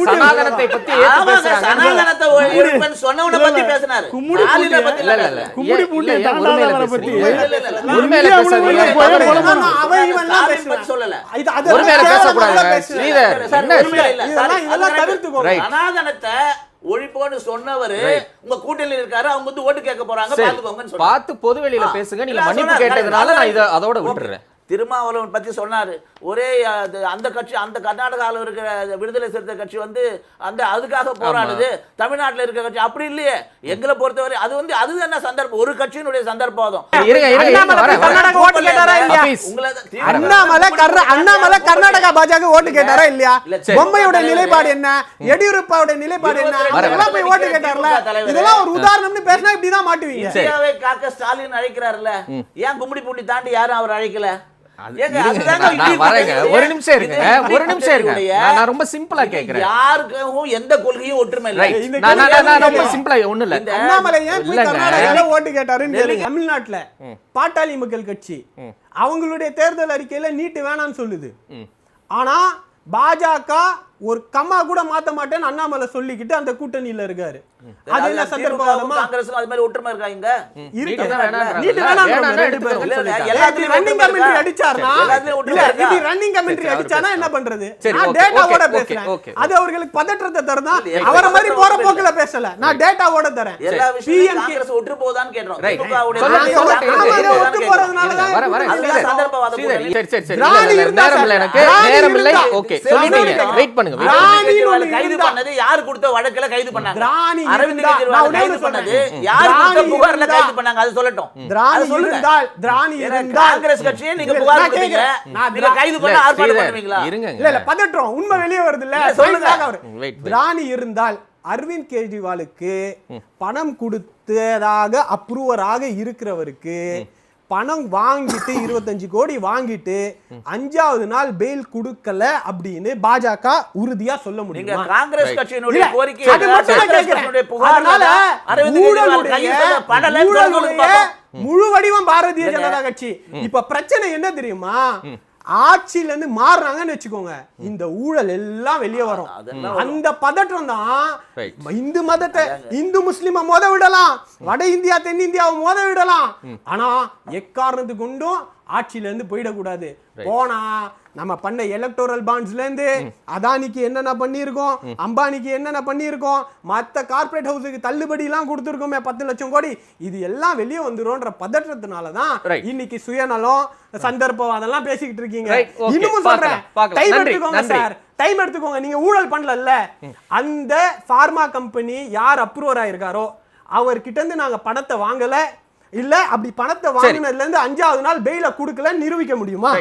சனாதனத்தை பத்தி சனாதனத்தை ஒழிப்பேன்னு சொன்னவனை பத்தி பேசினாரு. ஆலில பத்தி இல்ல. கும்முடி பூட்டி தாண்டாதவரை பத்தி உண்மையில பேசுறீங்க. அவன் இவன்லாம் பேச சொல்லல. உண்மையில பேச கூடாது. ஸ்ரீதர் இதெல்லாம் தவிர்த்துக்கோங்க. சனாதனத்தை ஒழிப்போன்னு சொன்னவரு உங்க கூட்டணியில் இருக்காரு. அவங்க வந்து ஓட்டு கேட்க போறாங்க, பாத்துக்கோங்கன்னு சொல்றாங்க. பார்த்து பொதுவெளியில பேசுங்க. நீங்க மன்னிப்பு கேட்டதுனால நான் இத அதோட விட்டுறேன். திருமாவளவன் பத்தி சொன்னாரு. ஒரே அந்த கட்சி, அந்த கர்நாடகாவில் இருக்கிற விடுதலை சிறுத்தை கட்சி வந்து அந்த அதுக்காக போராடுது, தமிழ்நாட்டில் இருக்கிற கட்சி அப்படி இல்லையே. எங்களை பொறுத்தவரை அது வந்து அது என்ன சந்தர்ப்பம், ஒரு கட்சியினுடைய சந்தர்ப்பம். அண்ணாமலை கர்நாடகா பாஜக ஓட்டு கேட்டாரா இல்லையா? பொம்மையோட நிலைப்பாடு என்ன, எடியூரப்பாவோட நிலைப்பாடு என்ன, அதெல்லாம் போய் ஓட்டு கேட்டார்ல. இதெல்லாம் ஒரு உதாரணம்னு பேசினா இப்படிதான் மாட்டுவீங்க. இந்தியாவை காக்க ஸ்டாலின் அழைக்கிறாருல்ல, ஏன் கும்மிடி பூண்டி தாண்டி யாரும் அவர் அழைக்கல? ஒரு நிமிஷம் இருங்க. நான் ரொம்ப சிம்பிளா கேக்குறேன். யாருக்கும் எந்த கொள்கையும் ஒற்றுமை இல்லை. நான் ரொம்ப சிம்பிளா ஒண்ணு இல்ல. அண்ணாமலை ஏன் கர்நாடகால ஓட்டு கேட்டாருன்னு கேளுங்க. தமிழ்நாட்டுல பாட்டாளி மக்கள் கட்சி அவங்களுடைய தேர்தல் அறிக்கையில நீட்டு வேணாம்னு சொல்லுது. ஆனா பாஜக ஒரு கம்மா கூட மாத்த மாட்டேன்னு அண்ணாமலை சொல்லிக்கிட்டு அந்த கூட்டணியில இருக்காரு. அது என்ன சந்தர்ப்பமா? காங்கிரஸ் அது மாதிரி ஒற்றுமை இருக்கா? இங்க இருக்கு. நீட்டு வேணாம் ரெண்டு பேரும் எல்லாத்துலயும் ரன்னிங் கமெண்ட்ரி அடிச்சார்னா, இல்ல ரன்னிங் கமெண்ட்ரி அடிச்சானா என்ன பண்றது? நான் டேட்டாவோட பேசுறேன். அது அவங்களுக்கு பதற்றத்தை தருதா? அவர மாதிரி போற போக்குல பேசல. நான் டேட்டாவோட தரேன். எல்லா விஷயம் காங்கிரஸ் ஒற்று போகுதான்னு கேக்குறோம். ஒற்று போறதுனால தான் அதுல சந்தர்ப்பவாத நேரம் இல்லை. ஓகே சொல்லிட்டீங்க. வெயிட் பண்ணுங்க. கைது பண்ணது யார் கொடுத்த வழக்குல கைது பண்ணாங்க? அரவிந்த் கெஜ்ரிவால் கைது பண்ணது யார் கொடுத்த புகார்ல கைது பண்ணாங்க? அது சொல்லட்டும். திராணி இருந்தால் காங்கிரஸ் கட்சியே நீங்க புகார் கொடுத்தீங்க, நீங்க கைது பண்ண ஆர்ப்பாட்டம் பண்ணுவீங்களா? இல்ல பதற்றம் உண்மை வெளியே வருது இல்ல. சொல்லுங்க. திராணி இருந்தால் அரவிந்த் கெஜ்ரிவாலுக்கு பணம் கொடுத்ததாக அப்ரூவராக இருக்கிறவருக்கு பணம் வாங்கிட்டு 25 கோடி வாங்கிட்டு 5வது நாள் பெயில் கொடுக்கல அப்படின்னு பாஜக உறுதியா சொல்ல முடியும். காங்கிரஸ் கட்சியினுடைய கோரிக்கை முழு வடிவம் பாரதிய ஜனதா கட்சி. இப்ப பிரச்சனை என்ன தெரியுமா? ஆட்சியில இருந்து மாறுறாங்கன்னு வச்சுக்கோங்க, இந்த ஊழல் எல்லாம் வெளியே வரும். அந்த பதற்றம் தான் இந்து மதத்தை, இந்து முஸ்லிம மோத விடலாம், வட இந்தியா தென்னிந்தியாவை மோத விடலாம். ஆனா எக்காரணத்து கொண்டும் ஆட்சியில இருந்து போயிடக்கூடாது. போனா நம்ம பண்ண எலக்டோரல் பாண்ட்ஸ்ல இருந்து அதானிக்கு என்னென்ன பண்ணியிருக்கோம், அம்பானிக்கு என்னென்ன பண்ணியிருக்கோம், மற்ற கார்பரேட் ஹவுஸுக்கு தள்ளுபடி எல்லாம் கொடுத்துருக்கோமே 10 லட்சம் கோடி, இது எல்லாம் வெளியே வந்துரும்ன்ற பதற்றத்தினாலதான் இன்னைக்கு சுயநலம் சந்தர்ப்பவாதெல்லாம் பேசிக்கிட்டு இருக்கீங்க. இன்னும் சொல்றேன், டைம் எடுத்துக்கோங்க சார், டைம் எடுத்துக்கோங்க. நீங்க ஊழல் பண்ணல, அந்த பார்மா கம்பெனி யார் அப்ரூவர் ஆயிருக்காரோ அவர்கிட்ட இருந்து நாங்க பணத்தை வாங்கல, இல்ல அப்படி பணத்தை வாங்கினதுல இருந்து 5வது நாள் பெயில கொடுக்கல நிரூபிக்க முடியுமா?